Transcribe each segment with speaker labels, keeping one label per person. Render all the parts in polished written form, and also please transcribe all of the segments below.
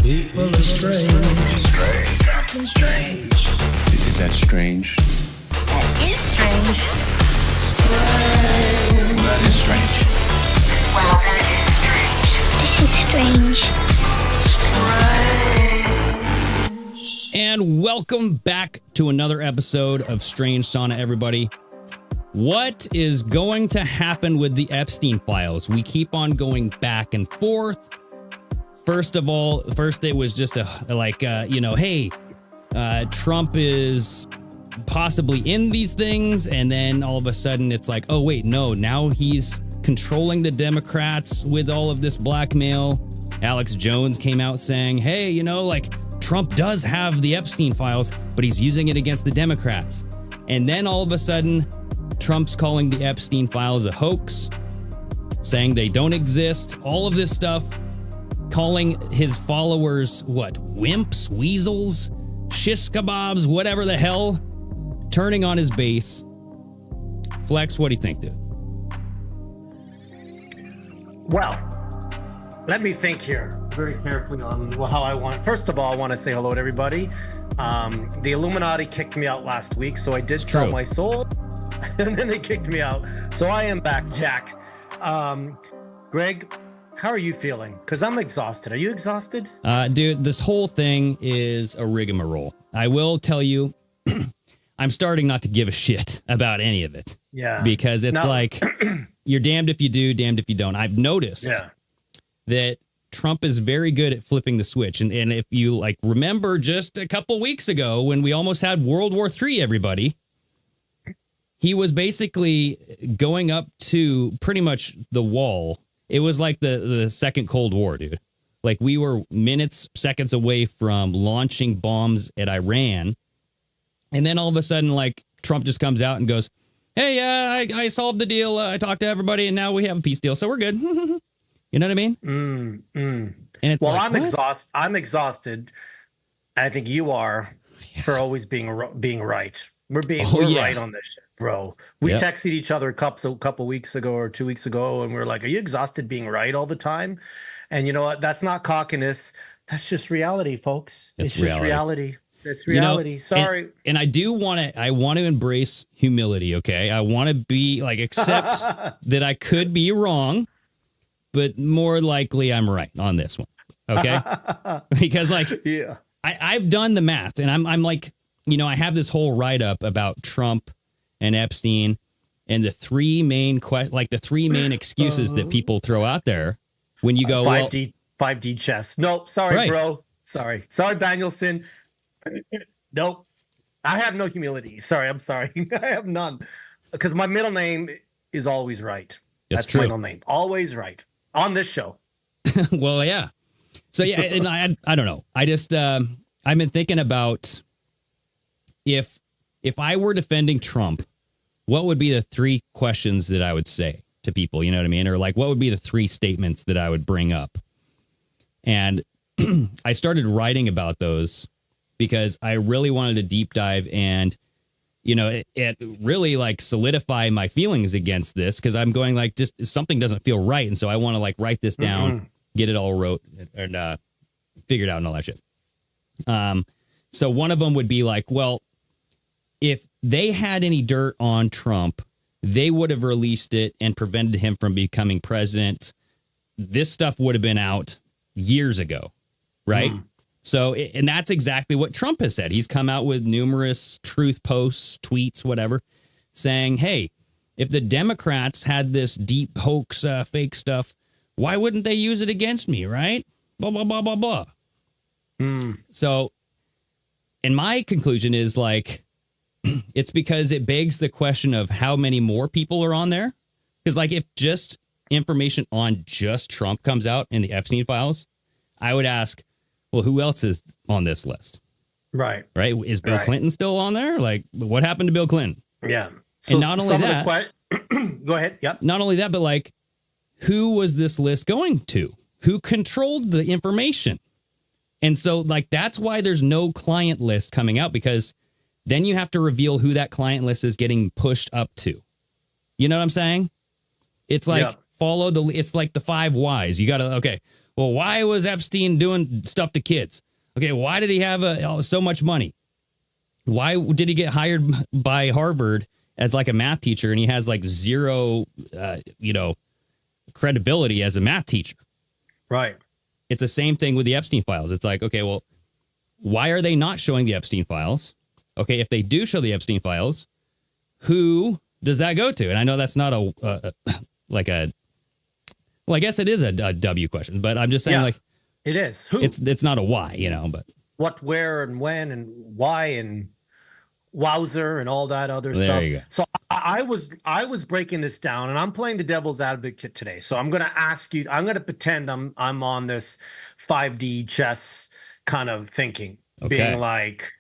Speaker 1: People are strange. Something strange.
Speaker 2: Is that strange?
Speaker 3: That is strange.
Speaker 2: That is strange.
Speaker 3: Well, that is strange. This is strange.
Speaker 4: And welcome back to another episode of Strange Sauna, everybody. What is going to happen with the Epstein files? We keep on going back and forth. First of all, it was just hey, Trump is possibly in these things. And then all of a sudden it's like, oh, wait, no, now he's controlling the Democrats with all of this blackmail. Alex Jones came out saying, hey, Trump does have the Epstein files, but he's using it against the Democrats. And then all of a sudden, Trump's calling the Epstein files a hoax, saying they don't exist, all of this stuff, calling his followers, wimps, weasels, shish kebabs, whatever the hell, turning on his base. Flex, what do you think, dude?
Speaker 5: Well, let me think here very carefully on how I want. First of all, I want to say hello to everybody. The Illuminati kicked me out last week, so I did sell my soul, and then they kicked me out. So I am back, Jack. Greg, how are you feeling? Because I'm exhausted. Are you exhausted?
Speaker 4: Dude, this whole thing is a rigmarole. I will tell you, I'm starting not to give a shit about any of it.
Speaker 5: Yeah.
Speaker 4: Because it's like, you're damned if you do, damned if you don't. I've noticed that Trump is very good at flipping the switch. And if you remember just a couple weeks ago when we almost had World War III, everybody, he was basically going up to pretty much the wall. It was like the second Cold War, dude. Like we were minutes, seconds away from launching bombs at Iran. And then all of a sudden, Trump just comes out and goes, hey, I solved the deal. I talked to everybody and now we have a peace deal. So we're good. You know what I mean? And it's
Speaker 5: I'm exhausted. I'm exhausted. I think you are for always being right. We're right on this shit, bro. We texted each other a couple weeks ago or 2 weeks ago, and we were like, "Are you exhausted being right all the time?" And you know what? That's not cockiness. That's just reality, folks. It's just reality. It's reality. Sorry.
Speaker 4: And I do want to embrace humility. Okay, I want to be accept that I could be wrong, but more likely I'm right on this one. Okay, because I've done the math, and I'm like. I have this whole write-up about Trump and Epstein and the three main excuses that people throw out there when you go
Speaker 5: 5D chess. Nope, sorry, bro. Sorry, Danielson. Nope, I have no humility. I'm sorry. I have none because my middle name is always right. That's
Speaker 4: true.
Speaker 5: My middle name, always right on this show.
Speaker 4: Well, yeah. So yeah, and I don't know. I just I've been thinking about. If I were defending Trump, what would be the three questions that I would say to people? You know what I mean? Or what would be the three statements that I would bring up? And I started writing about those because I really wanted to deep dive and, it really solidify my feelings against this because I'm going just something doesn't feel right. And so I want to write this down, get it all wrote and figured out and all that shit. So one of them would be well, if they had any dirt on Trump, they would have released it and prevented him from becoming president. This stuff would have been out years ago, right? So, and that's exactly what Trump has said. He's come out with numerous truth posts, tweets, whatever, saying, hey, if the Democrats had this deep hoax, fake stuff, why wouldn't they use it against me, right? Blah, blah, blah, blah, blah. So, and my conclusion is it's because it begs the question of how many more people are on there. Because if just information on just Trump comes out in the Epstein files, I would ask, well, who else is on this list?
Speaker 5: Right.
Speaker 4: Is Bill Clinton still on there? What happened to Bill Clinton?
Speaker 5: Yeah.
Speaker 4: So and not only that,
Speaker 5: go ahead. Yep.
Speaker 4: Not only that, but who was this list going to? Who controlled the information? And so that's why there's no client list coming out because then you have to reveal who that client list is getting pushed up to. You know what I'm saying? It's follow the, it's like the 5 whys. You got to, well, why was Epstein doing stuff to kids? Okay, why did he have so much money? Why did he get hired by Harvard as like a math teacher and he has like zero, credibility as a math teacher?
Speaker 5: Right.
Speaker 4: It's the same thing with the Epstein files. It's like, okay, well, why are they not showing the Epstein files? Okay, if they do show the Epstein files, who does that go to? And I know that's not well, I guess it is a W question, but I'm just saying, like,
Speaker 5: it is. Who?
Speaker 4: It's not a why, but
Speaker 5: what, where, and when, and why, and wowzer, and all that other
Speaker 4: there
Speaker 5: stuff.
Speaker 4: you go.
Speaker 5: So I was breaking this down, and I'm playing the devil's advocate today. So I'm going to ask you. I'm going to pretend I'm on this 5D chess kind of thinking, being like,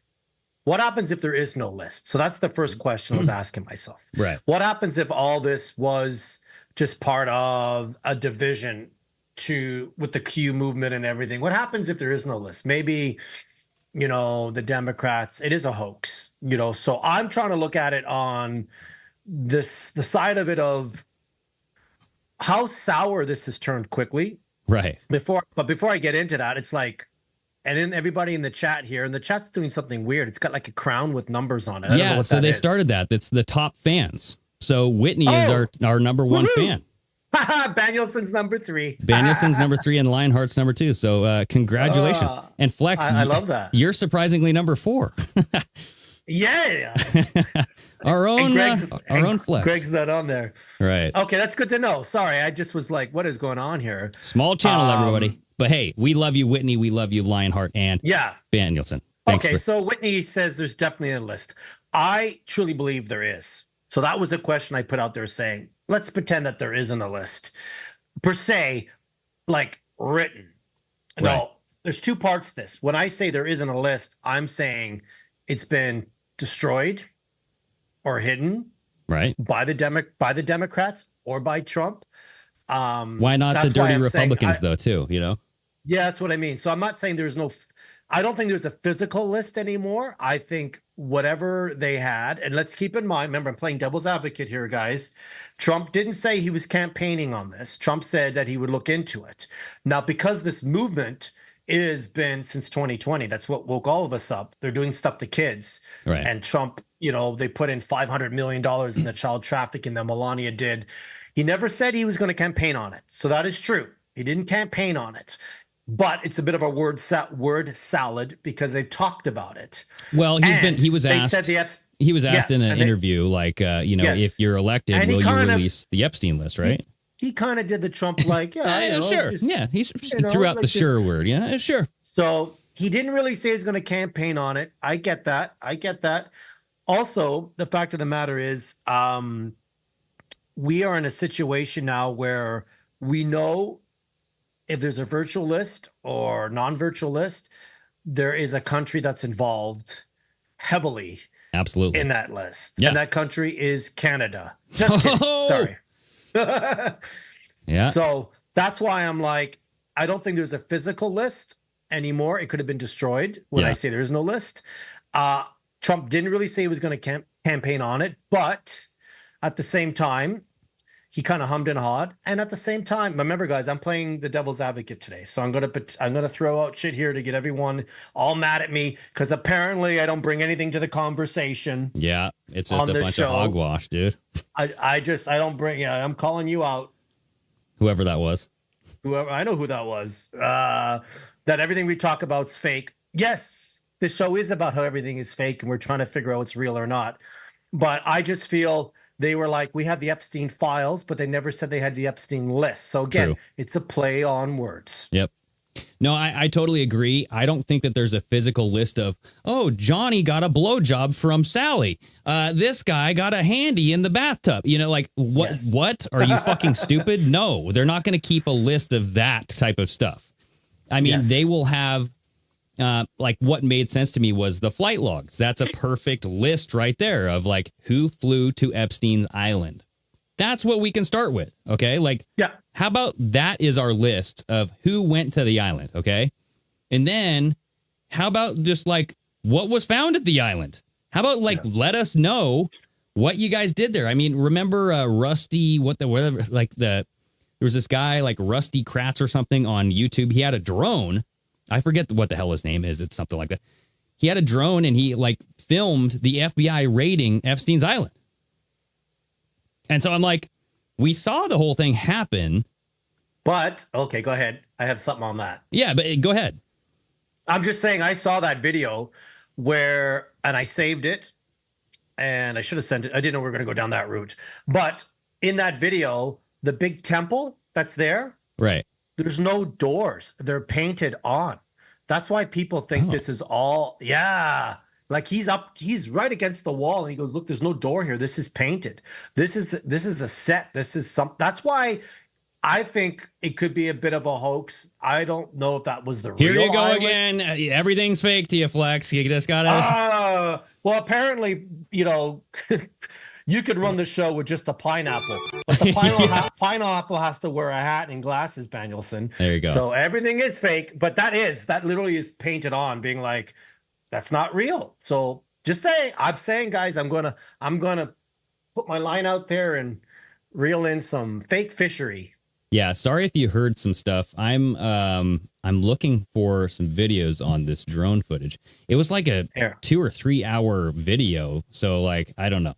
Speaker 5: what happens if there is no list? So that's the first question I was asking myself.
Speaker 4: Right.
Speaker 5: What happens if all this was just part of a division with the Q movement and everything? What happens if there is no list? Maybe, the Democrats, it is a hoax, so I'm trying to look at it on the side of it of how sour this has turned quickly.
Speaker 4: Right.
Speaker 5: Before I get into that, it's like, and then everybody in the chat here, and the chat's doing something weird. It's got like a crown with numbers on it. I don't know what
Speaker 4: so
Speaker 5: that
Speaker 4: they
Speaker 5: is.
Speaker 4: started that. That's the top fans. So Whitney is our number one fan.
Speaker 5: Danielson's number 3.
Speaker 4: Danielson's number 3 and Lionheart's number 2. So congratulations. And Flex,
Speaker 5: I love that.
Speaker 4: You're surprisingly number 4.
Speaker 5: Yeah.
Speaker 4: our own Flex.
Speaker 5: Greg's not on there.
Speaker 4: Right.
Speaker 5: Okay, that's good to know. Sorry, I just was like, what is going on here?
Speaker 4: Small channel, everybody. But hey, we love you, Whitney. We love you, Lionheart and Danielson. Thanks.
Speaker 5: So Whitney says there's definitely a list. I truly believe there is. So that was a question I put out there saying, let's pretend that there isn't a list per se, like written.
Speaker 4: Right.
Speaker 5: No, there's 2 parts to this. When I say there isn't a list, I'm saying it's been destroyed or hidden by the Democrats or by Trump.
Speaker 4: Why not the dirty Republicans, though, too, Yeah,
Speaker 5: that's what I mean. So I'm not saying I don't think there's a physical list anymore. I think whatever they had, and let's keep in mind, remember, I'm playing devil's advocate here, guys. Trump didn't say he was campaigning on this. Trump said that he would look into it. Now, because this movement has been since 2020, that's what woke all of us up. They're doing stuff to kids.
Speaker 4: Right.
Speaker 5: And Trump, they put in $500 million in the child trafficking that Melania did. He never said he was going to campaign on it. So that is true. He didn't campaign on it. But it's a bit of a word salad because they've talked about it.
Speaker 4: Well, he was asked in an interview, like, if you're elected, will you release the Epstein list, right?
Speaker 5: He kind of did the Trump
Speaker 4: sure. He threw out the sure word. Yeah, sure.
Speaker 5: So he didn't really say he's going to campaign on it. I get that. Also, the fact of the matter is, we are in a situation now where we know if there's a virtual list or non-virtual list, there is a country that's involved heavily
Speaker 4: absolutely
Speaker 5: in that list.
Speaker 4: Yeah.
Speaker 5: And that country is Canada. Just kidding. Sorry.
Speaker 4: Yeah.
Speaker 5: So that's why I'm like, I don't think there's a physical list anymore. It could have been destroyed when I say there's no list. Trump didn't really say he was going to campaign on it, but at the same time, he kind of hummed and hawed. And at the same time, remember, guys, I'm playing the devil's advocate today. So I'm gonna throw out shit here to get everyone all mad at me because apparently I don't bring anything to the conversation.
Speaker 4: Yeah, it's just a bunch of hogwash, dude.
Speaker 5: I don't bring. Yeah, I'm calling you out.
Speaker 4: Whoever that was.
Speaker 5: Whoever, I know who that was. That everything we talk about is fake. Yes, this show is about how everything is fake, and we're trying to figure out what's real or not. But I just feel. They were like, we have the Epstein files, but they never said they had the Epstein list. So again, It's a play on words.
Speaker 4: Yep. No, I totally agree. I don't think that there's a physical list of, Johnny got a blowjob from Sally. This guy got a handy in the bathtub. Like, what? Yes. What? Are you fucking stupid? No, they're not going to keep a list of that type of stuff. I mean, they will have, like what made sense to me was the flight logs. That's a perfect list right there of like who flew to Epstein's island. That's what we can start with. Okay. Like, how about that is our list of who went to the island. Okay. And then how about just like what was found at the island? How about like, let us know what you guys did there. I mean, remember Rusty, whatever, like the there was this guy like Rusty Kratz or something on YouTube. He had a drone. I forget what the hell his name is. It's something like that. He had a drone and he like filmed the FBI raiding Epstein's island. And so I'm like, we saw the whole thing happen.
Speaker 5: But, okay, go ahead. I have something on that.
Speaker 4: Yeah, but go ahead.
Speaker 5: I'm just saying I saw that video where, and I saved it, and I should have sent it. I didn't know we were going to go down that route. But in that video, the big temple that's there,
Speaker 4: right?
Speaker 5: There's no doors. They're painted on. That's why people think this is all, like he's right against the wall and he goes, look, there's no door here. This is painted. This is the set. That's why I think it could be a bit of a hoax. I don't know if that was the
Speaker 4: Here
Speaker 5: real
Speaker 4: you go
Speaker 5: island.
Speaker 4: again. Everything's fake to you, Flex. You just gotta.
Speaker 5: Well, apparently, you could run the show with just a pineapple, but the pineapple has to wear a hat and glasses, Danielson.
Speaker 4: There you go.
Speaker 5: So everything is fake, but that literally is painted on, being like, that's not real. So I'm saying, guys, I'm gonna put my line out there and reel in some fake fishery.
Speaker 4: Yeah, sorry if you heard some stuff. I'm looking for some videos on this drone footage. It was like a 2 or 3 hour video, so like I don't know.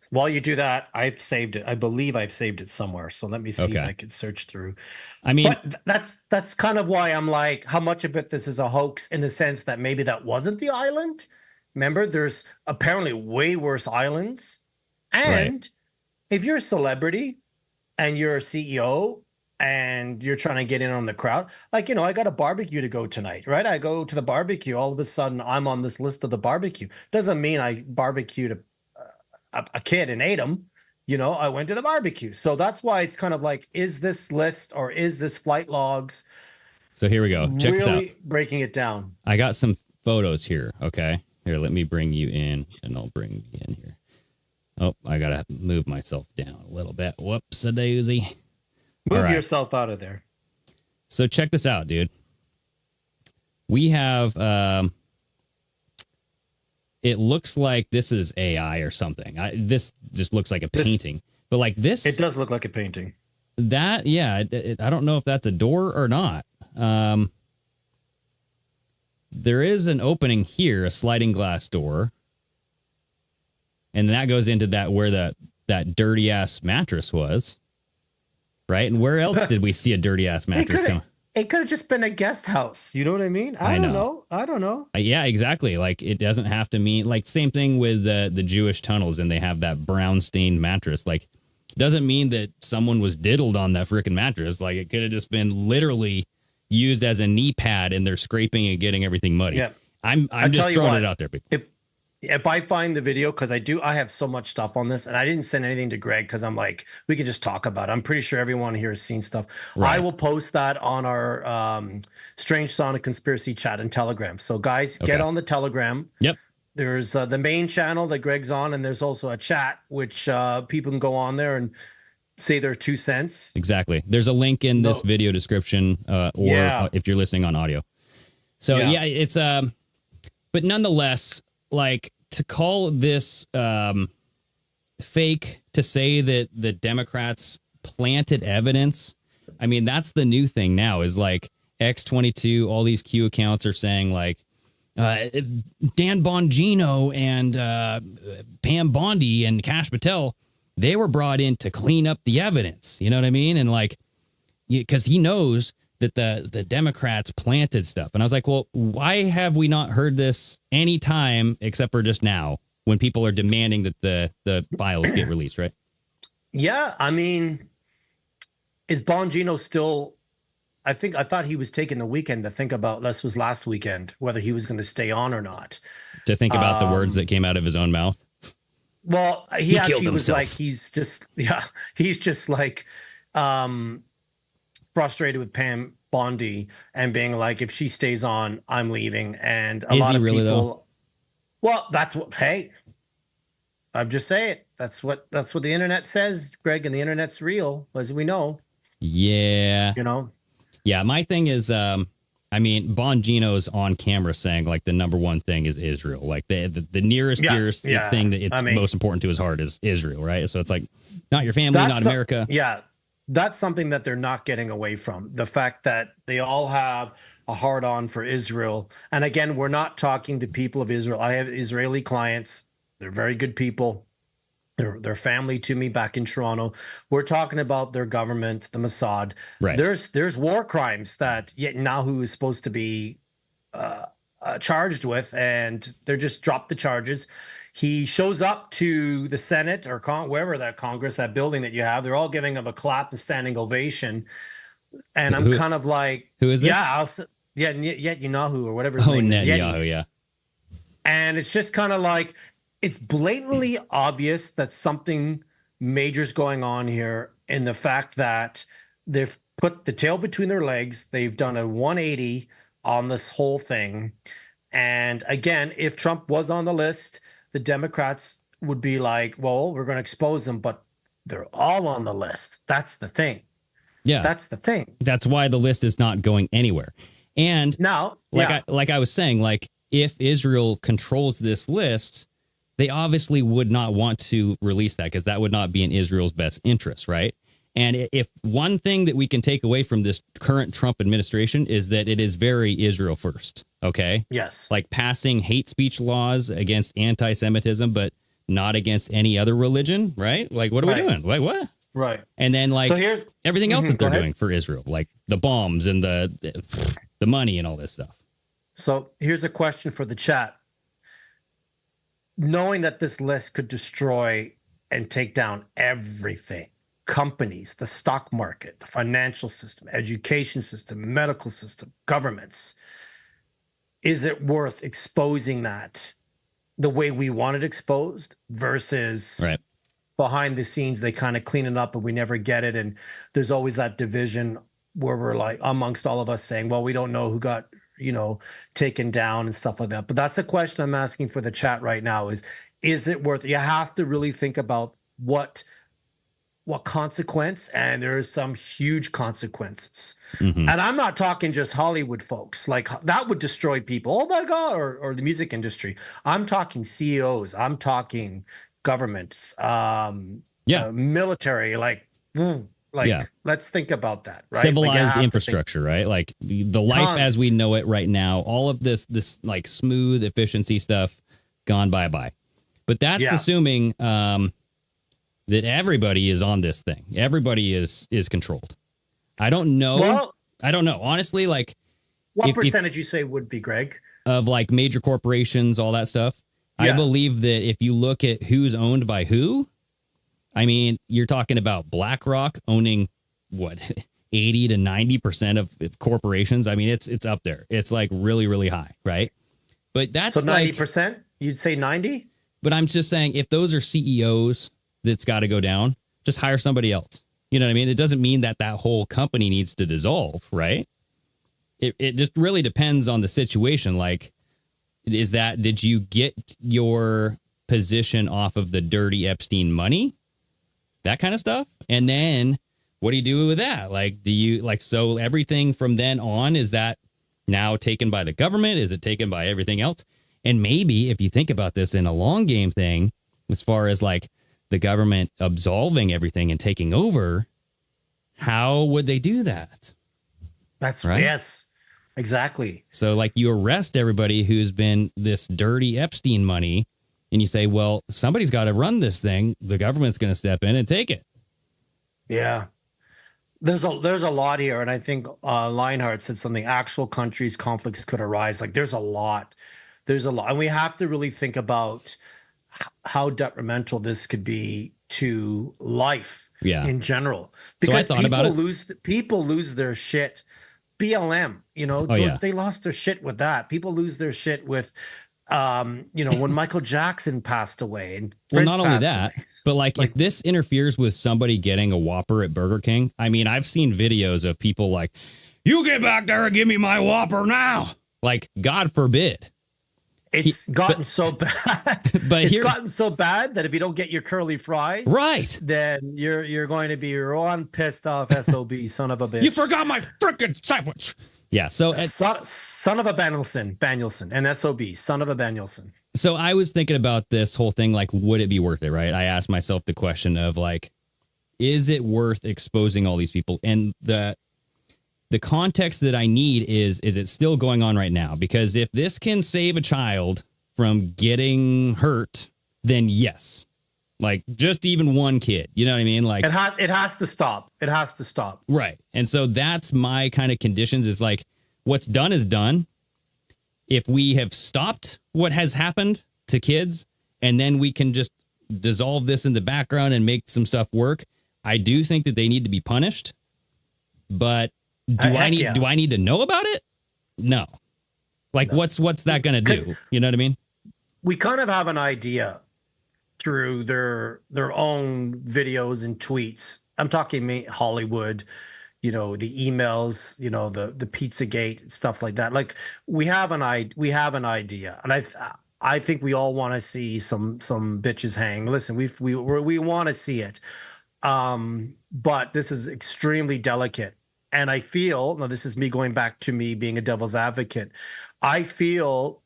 Speaker 5: While you do that, I've saved it. I believe I've saved it somewhere. So let me see if I can search through.
Speaker 4: I mean,
Speaker 5: but that's kind of why I'm like, how much of it this is a hoax, in the sense that maybe that wasn't the island. Remember, there's apparently way worse islands. And if you're a celebrity and you're a CEO and you're trying to get in on the crowd, like, I got a barbecue to go tonight, right? I go to the barbecue. All of a sudden, I'm on this list of the barbecue. Doesn't mean I barbecued a kid and ate him. I went to the barbecue. So that's why it's kind of like, is this list or is this flight logs?
Speaker 4: So here we go. Check this out.
Speaker 5: Breaking it down.
Speaker 4: I got some photos here. Okay. Here, let me bring you in and I'll bring you in here. Oh, I got to move myself down a little bit. Whoops, a daisy.
Speaker 5: Move yourself out of there.
Speaker 4: So check this out, dude. We have, it looks like this is AI or something. This just looks like a painting, but like this.
Speaker 5: It does look like a painting.
Speaker 4: That, yeah. I don't know if that's a door or not. There is an opening here, a sliding glass door. And that goes into where that dirty ass mattress was, right? And where else did we see a dirty ass mattress come?
Speaker 5: It could have just been a guest house. You know what I mean? I don't know.
Speaker 4: Yeah, exactly. Like, it doesn't have to mean, like, same thing with the Jewish tunnels, and they have that brown stained mattress. Like, doesn't mean that someone was diddled on that freaking mattress. Like, it could have just been literally used as a knee pad, and they're scraping and getting everything muddy. Yeah. I'm just throwing it out there.
Speaker 5: If I find the video, because I have so much stuff on this, and I didn't send anything to Greg because I'm like, we could just talk about it. I'm pretty sure everyone here has seen stuff. Right. I will post that on our Strange Sauna conspiracy chat and Telegram. So guys, get on the Telegram.
Speaker 4: Yep.
Speaker 5: There's the main channel that Greg's on, and there's also a chat which people can go on there and say their 2 cents.
Speaker 4: Exactly. There's a link in this video description, or if you're listening on audio. So it's but nonetheless, like, to call this fake, to say that the Democrats planted evidence. I mean, that's the new thing now, is like X22, all these Q accounts are saying like Dan Bongino and Pam Bondi and Kash Patel, they were brought in to clean up the evidence. You know what I mean? And like, because he knows that the Democrats planted stuff. And I was like, well, why have we not heard this any time except for just now, when people are demanding that the files get released, right? Yeah,
Speaker 5: I mean, is Bongino still... I thought he was taking the weekend to think about, this was last weekend, whether he was going to stay on or not.
Speaker 4: To think about the words that came out of his own mouth?
Speaker 5: Well, he actually was like, he's just like... frustrated with Pam Bondi and being like, if she stays on, I'm leaving. And a lot of people, though? Well, that's what, hey, I'm just saying, that's what the internet says, Greg, and the internet's real, as we know.
Speaker 4: Yeah. Yeah. My thing is, I mean, Bongino's on camera saying like the number one thing is Israel. Like the nearest, dearest thing that it's most important to his heart is Israel. Right. So it's like, not your family, not America.
Speaker 5: Yeah. that's something that they're not getting away from. The fact that they all have a hard on for Israel. And again, we're not talking to people of Israel. I have Israeli clients. They're very good people. They're family to me back in Toronto. We're talking about their government, the Mossad.
Speaker 4: Right.
Speaker 5: There's war crimes that Netanyahu is supposed to be charged with, and they're just dropped the charges. He shows up to the Senate or wherever that Congress, that building that you have. They're all giving him a clap and standing ovation. And I'm kind of like,
Speaker 4: who is this?
Speaker 5: Netanyahu or whatever his name is.
Speaker 4: Netanyahu, yeah.
Speaker 5: And it's just kind of like, it's blatantly obvious that something major's going on here in the fact that they've put the tail between their legs. They've done a 180 on this whole thing. And again, if Trump was on the list, the Democrats would be like, well, we're going to expose them, but they're all on the list. That's the thing.
Speaker 4: Yeah.
Speaker 5: That's the thing.
Speaker 4: That's why the list is not going anywhere. And
Speaker 5: now,
Speaker 4: like I was saying, like if Israel controls this list, they obviously would not want to release that because that would not be in Israel's best interest, right? And if one thing that we can take away from this current Trump administration is that it is very Israel first, okay?
Speaker 5: Yes.
Speaker 4: Like passing hate speech laws against anti-Semitism, but not against any other religion, right? Like, what are we doing? Like, what?
Speaker 5: Right.
Speaker 4: And then, like,
Speaker 5: so here's
Speaker 4: everything else that they're doing for Israel, like the bombs and the money and all this stuff.
Speaker 5: So here's a question for the chat. Knowing that this list could destroy and take down everything, companies, the stock market, the financial system, education system, medical system, governments, is it worth exposing that the way we want it exposed versus behind the scenes, they kind of clean it up and we never get it. And there's always that division where we're like amongst all of us saying, well, we don't know who got, taken down and stuff like that. But that's a question I'm asking for the chat right now is it worth it? You have to really think about what consequence, and there's some huge consequences. And I'm not talking just Hollywood folks, like that would destroy people. Oh my God, or the music industry. I'm talking CEOs, I'm talking governments, military, let's think about that, right?
Speaker 4: Civilized infrastructure, right? Like the life as we know it right now, all of this like smooth efficiency stuff gone bye-bye. But that's assuming that everybody is on this thing. Everybody is controlled. I don't know.
Speaker 5: Well,
Speaker 4: I don't know. Honestly, like
Speaker 5: what percentage you say would be, Greg?
Speaker 4: Of like major corporations, all that stuff. I believe that if you look at who's owned by who, I mean, you're talking about BlackRock owning what 80 to 90% of corporations. I mean, it's up there. It's like really, really high, right? But that's
Speaker 5: so 90%. You'd say 90.
Speaker 4: But I'm just saying, if those are CEOs that's got to go down, just hire somebody else. You know what I mean? It doesn't mean that whole company needs to dissolve, right? It just really depends on the situation. Like, did you get your position off of the dirty Epstein money? That kind of stuff. And then what do you do with that? Like, so everything from then on, is that now taken by the government? Is it taken by everything else? And maybe if you think about this in a long game thing, as far as like the government absolving everything and taking over, how would they do that?
Speaker 5: That's
Speaker 4: right.
Speaker 5: Yes, exactly.
Speaker 4: So like you arrest everybody who's been this dirty Epstein money, and you say, well, somebody's got to run this thing. The government's going to step in and take it.
Speaker 5: Yeah. There's a lot here. And I think Lionheart said something, actual countries, conflicts could arise. Like there's a lot. And we have to really think about how detrimental this could be to life in general. Because
Speaker 4: so I thought about it.
Speaker 5: People lose their shit. BLM, they lost their shit with that. People lose their shit with when Michael Jackson passed away, and
Speaker 4: well, not only that, but like if this interferes with somebody getting a Whopper at Burger King, I mean, I've seen videos of people like, "You get back there and give me my Whopper now!" Like, God forbid.
Speaker 5: It's gotten so bad. But it's gotten so bad that if you don't get your curly fries, right, then you're going to be one pissed off SOB, son of a bitch.
Speaker 4: You forgot my freaking sandwich. Yeah, so
Speaker 5: son of a Banielson, and SOB, son of a Banielson.
Speaker 4: So I was thinking about this whole thing, like, would it be worth it, right? I asked myself the question of like, is it worth exposing all these people? And the context that I need is it still going on right now? Because if this can save a child from getting hurt, then yes. Like just even one kid, you know what I mean? Like
Speaker 5: it has to stop. It has to stop.
Speaker 4: Right. And so that's my kind of conditions is like what's done is done. If we have stopped what has happened to kids and then we can just dissolve this in the background and make some stuff work, I do think that they need to be punished. But do I need to know about it? No. Like no. What's that going to do? You know what I mean?
Speaker 5: We kind of have an idea through their own videos and tweets. I'm talking Hollywood, the emails, the Pizzagate stuff like that. Like we have an idea, and I think we all want to see some bitches hang. Listen, we want to see it, but this is extremely delicate, and I feel now this is me going back to me being a devil's advocate. I feel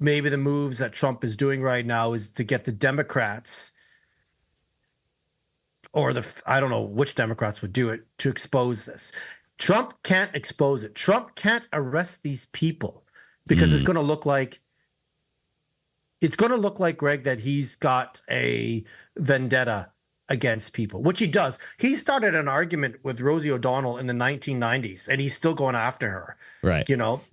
Speaker 5: maybe the moves that Trump is doing right now is to get the Democrats or I don't know which Democrats would do it to expose this. Trump can't expose it. Trump can't arrest these people because it's going to look like Greg that he's got a vendetta against people, which he does. He started an argument with Rosie O'Donnell in the 1990s and he's still going after her. Right.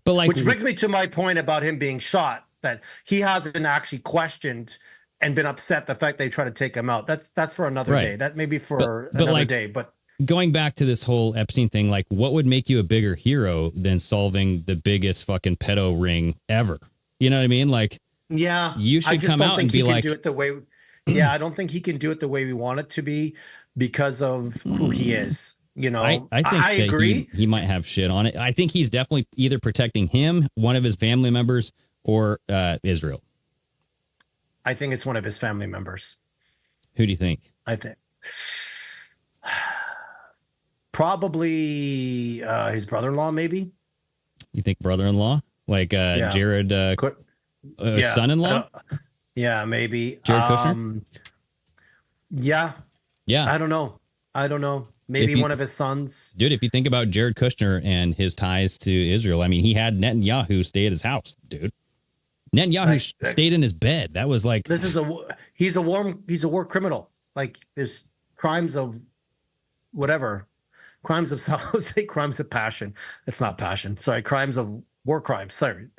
Speaker 5: But which brings me to my point about him being shot, that he hasn't actually questioned and been upset the fact they try to take him out. That's for another day. That may be for another day. But
Speaker 4: going back to this whole Epstein thing, like what would make you a bigger hero than solving the biggest fucking pedo ring ever? You know what I mean? Like,
Speaker 5: yeah,
Speaker 4: you should come out and be like,
Speaker 5: do it the way. Yeah, I don't think he can do it the way we want it to be because of who he is. I think
Speaker 4: I
Speaker 5: agree.
Speaker 4: He might have shit on it. I think he's definitely either protecting him, one of his family members, or Israel.
Speaker 5: I think it's one of his family members.
Speaker 4: Who do you think?
Speaker 5: I think probably his brother-in-law, maybe.
Speaker 4: You think brother-in-law? Like Jared son-in-law?
Speaker 5: Yeah, maybe.
Speaker 4: Jared Kushner?
Speaker 5: Yeah. I don't know. Maybe one of his sons.
Speaker 4: Dude, if you think about Jared Kushner and his ties to Israel, I mean, he had Netanyahu stay at his house, dude. Netanyahu stayed in his bed. That was like
Speaker 5: he's a war criminal. Like there's crimes of whatever, crimes of I would say crimes of passion. It's not passion. Sorry, crimes of war crimes. Sorry.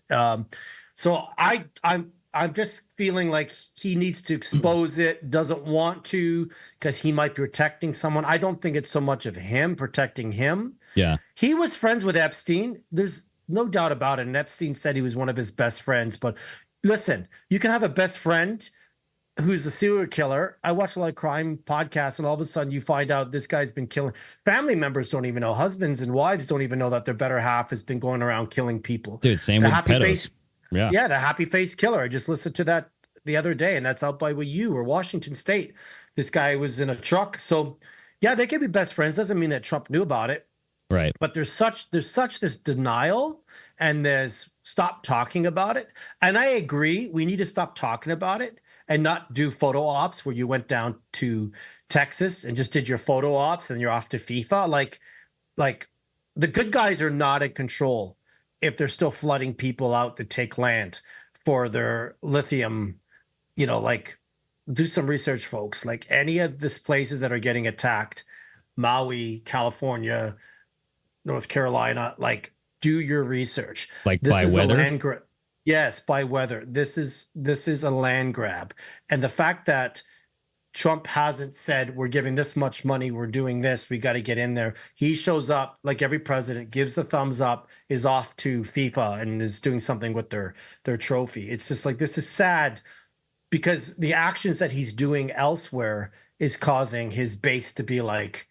Speaker 5: So I'm just feeling like he needs to expose it. Doesn't want to because he might be protecting someone. I don't think it's so much of him protecting him.
Speaker 4: Yeah,
Speaker 5: he was friends with Epstein. There's no doubt about it. And Epstein said he was one of his best friends. But listen, you can have a best friend who's a serial killer. I watch a lot of crime podcasts, and all of a sudden you find out this guy's been killing. Family members don't even know. Husbands and wives don't even know that their better half has been going around killing people.
Speaker 4: Dude, same with pedos.
Speaker 5: Yeah, the happy face killer. I just listened to that the other day, and that's out by you or Washington State. This guy was in a truck. So, yeah, they can be best friends. Doesn't mean that Trump knew about it.
Speaker 4: Right.
Speaker 5: But there's such this denial and there's stop talking about it. And I agree, we need to stop talking about it and not do photo ops where you went down to Texas and just did your photo ops and you're off to FIFA. Like the good guys are not in control if they're still flooding people out to take land for their lithium, like do some research, folks. Like any of these places that are getting attacked, Maui, California, North Carolina, like do your research.
Speaker 4: Like this by weather?
Speaker 5: Yes, by weather. This is a land grab. And the fact that Trump hasn't said we're giving this much money, we're doing this, we got to get in there. He shows up like every president, gives the thumbs up, is off to FIFA and is doing something with their trophy. It's just like, this is sad because the actions that he's doing elsewhere is causing his base to be like,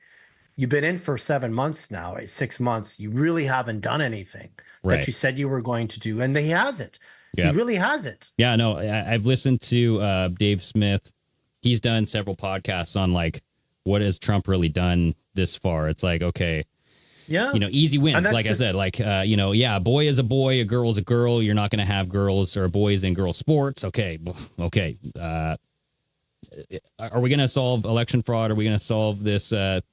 Speaker 5: you've been in for 7 months now, 6 months. You really haven't done anything that you said you were going to do. And he hasn't. Yep. He really hasn't.
Speaker 4: Yeah, no, I've listened to Dave Smith. He's done several podcasts on like, what has Trump really done this far? It's like, okay,
Speaker 5: yeah,
Speaker 4: easy wins. Like I said, like, a boy is a boy, a girl is a girl. You're not going to have girls or boys in girl sports. Okay. are we going to solve election fraud? Are we going to solve this, the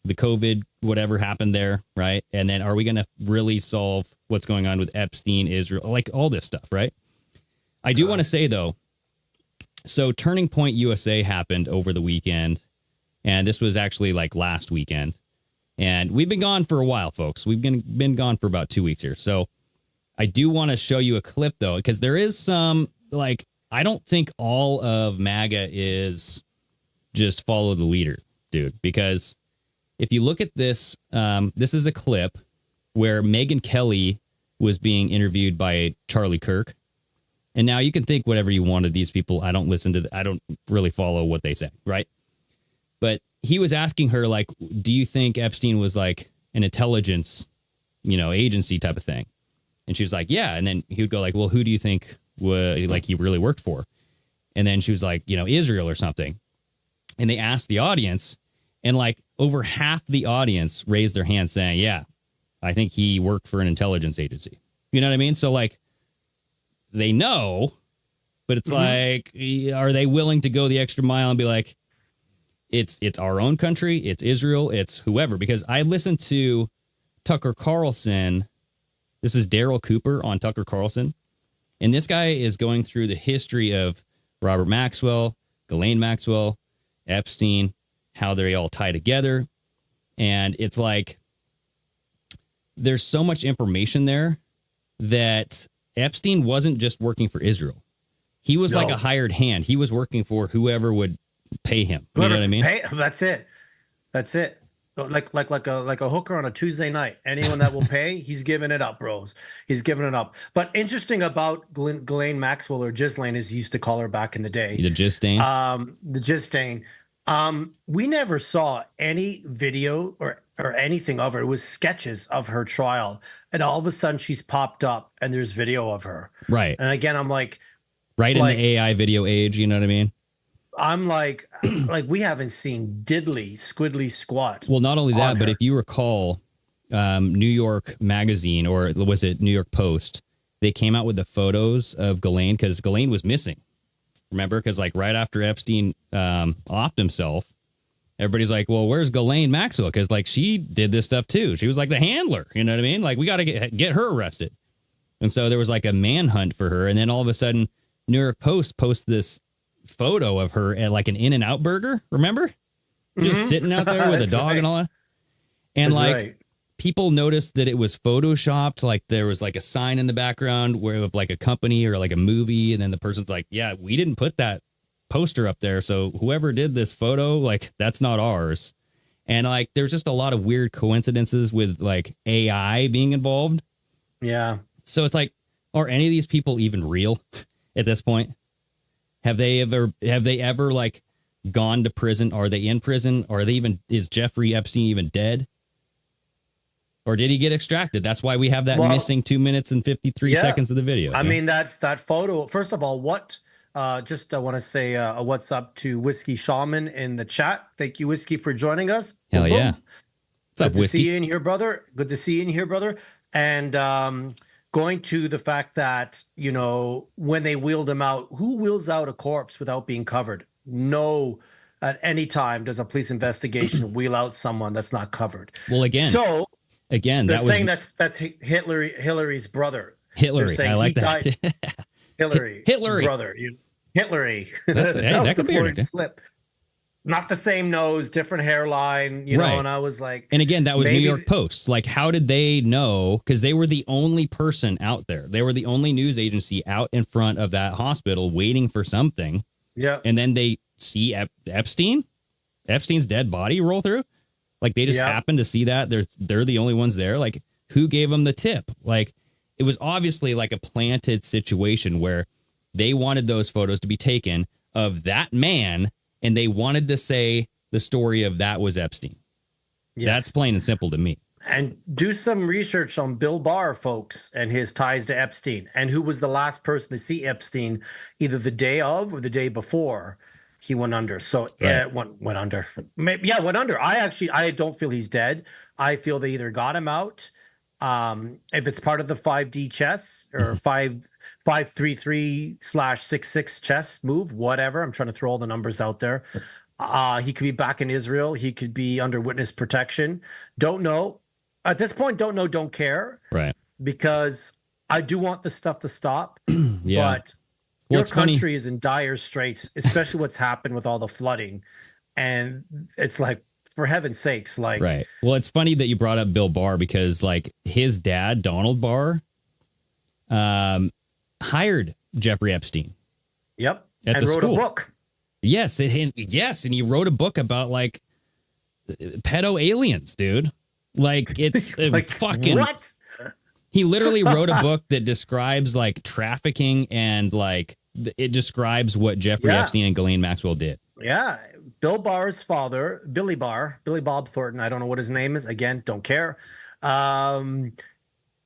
Speaker 4: COVID, whatever happened there, right? And then are we going to really solve what's going on with Epstein, Israel, like all this stuff, right? I do want to say, though, so Turning Point USA happened over the weekend, and this was actually like last weekend. And we've been gone for a while, folks. We've been gone for about 2 weeks here. So I do want to show you a clip, though, because there is some, like, I don't think all of MAGA is just follow the leader, dude, because if you look at this, this is a clip where Megyn Kelly was being interviewed by Charlie Kirk. And now you can think whatever you want of these people. I don't listen to I don't really follow what they say, right? But he was asking her, like, do you think Epstein was like an intelligence, agency type of thing? And she was like, yeah. And then he would go like, well, who do you think he really worked for? And then she was like, Israel or something. And they asked the audience, and like over half the audience raised their hand saying, yeah, I think he worked for an intelligence agency. You know what I mean? So like, they know, but it's like, are they willing to go the extra mile and be like, it's our own country, it's Israel, it's whoever? Because I listened to Tucker Carlson. This is Daryl Cooper on Tucker Carlson. And this guy is going through the history of Robert Maxwell, Ghislaine Maxwell, Epstein, how they all tie together. And it's like, there's so much information there that Epstein wasn't just working for Israel. He was like a hired hand. He was working for whoever would pay him. You know what I mean?
Speaker 5: That's it. Like a hooker on a Tuesday night. Anyone that will pay, he's giving it up, bros. He's giving it up. But interesting about Ghislaine Maxwell, or Ghislaine as he used to call her back in the day.
Speaker 4: The Ghislaine.
Speaker 5: The Ghislaine. We never saw any video or anything of her. It was sketches of her trial, and all of a sudden she's popped up and there's video of her.
Speaker 4: Right.
Speaker 5: And again, I'm like,
Speaker 4: in the AI video age, you know what I mean?
Speaker 5: I'm like we haven't seen diddly, squiddly squat.
Speaker 4: Well, not only that, but if you recall, New York Magazine, or was it New York Post, they came out with the photos of Ghislaine because Ghislaine was missing. Remember? Because like right after Epstein offed himself, everybody's like, well, where's Ghislaine Maxwell? Because like she did this stuff too. She was like the handler. You know what I mean? Like we got to get her arrested. And so there was like a manhunt for her. And then all of a sudden, New York Post posts this photo of her at like an In-N-Out burger. Remember? Just sitting out there with a dog
Speaker 5: right.
Speaker 4: and all that. And
Speaker 5: That's
Speaker 4: like
Speaker 5: right.
Speaker 4: people noticed that it was photoshopped. Like there was like a sign in the background where of like a company or like a movie. And then the person's like, yeah, we didn't put that poster up there. So whoever did this photo, like that's not ours. And like there's just a lot of weird coincidences with like AI being involved.
Speaker 5: Yeah.
Speaker 4: So it's like, are any of these people even real at this point? Have they ever like gone to prison? Are they in prison? Or is Jeffrey Epstein even dead? Or did he get extracted? That's why we have that missing 2 minutes and 53 seconds of the video.
Speaker 5: I mean, that photo, first of all, I want to say what's up to Whiskey Shaman in the chat. Thank you, Whiskey, for joining us.
Speaker 4: Hell
Speaker 5: Boom,
Speaker 4: yeah.
Speaker 5: boom.
Speaker 4: What's up,
Speaker 5: Good to
Speaker 4: Whiskey?
Speaker 5: see you in here, brother. Good to see you in here, brother. And going to the fact that, when they wheeled him out, who wheels out a corpse without being covered? No, at any time does a police investigation wheel out someone that's not covered.
Speaker 4: Well, again,
Speaker 5: they're saying that's Hillary's brother.
Speaker 4: Hillary. I like that.
Speaker 5: Hillary brother. Hillary.
Speaker 4: That could be her
Speaker 5: slip. Not the same nose, different hairline,
Speaker 4: right.
Speaker 5: And I was like,
Speaker 4: and again, that was New York Post. Like, how did they know? Because they were the only person out there. They were the only news agency out in front of that hospital waiting for something.
Speaker 5: Yeah.
Speaker 4: And then they see Epstein's dead body roll through. Like they just happened to see that. They're the only ones there. Like, who gave them the tip? Like, it was obviously like a planted situation where they wanted those photos to be taken of that man, and they wanted to say the story of that was Epstein. Yes. That's plain and simple to me.
Speaker 5: And do some research on Bill Barr, folks, and his ties to Epstein, and who was the last person to see Epstein either the day of or the day before he went under. So
Speaker 4: right.
Speaker 5: went under. Went under. I don't feel he's dead. I feel they either got him out If it's part of the 5D chess or 5-3-3/6-6 chess move, whatever. I'm trying to throw all the numbers out there. He could be back in Israel. He could be under witness protection. Don't know. At this point, don't know, don't care.
Speaker 4: Right.
Speaker 5: Because I do want this stuff to stop.
Speaker 4: Yeah.
Speaker 5: But
Speaker 4: Well,
Speaker 5: your
Speaker 4: it's funny.
Speaker 5: country is in dire straits, especially what's happened with all the flooding. And it's like, for heaven's sakes, like,
Speaker 4: Right. Well, it's funny that you brought up Bill Barr because, like, his dad, Donald Barr, hired Jeffrey Epstein.
Speaker 5: Yep.
Speaker 4: At
Speaker 5: And
Speaker 4: the
Speaker 5: wrote
Speaker 4: school.
Speaker 5: a book.
Speaker 4: Yes, and he wrote a book about like pedo aliens, dude. Like it's
Speaker 5: Like,
Speaker 4: fucking
Speaker 5: what?
Speaker 4: He literally wrote a book that describes like trafficking and like it describes what Jeffrey
Speaker 5: Yeah.
Speaker 4: Epstein and Ghislaine Maxwell did.
Speaker 5: Yeah. Bill Barr's father, Billy Bob Thornton, I don't know what his name is. Again, don't care.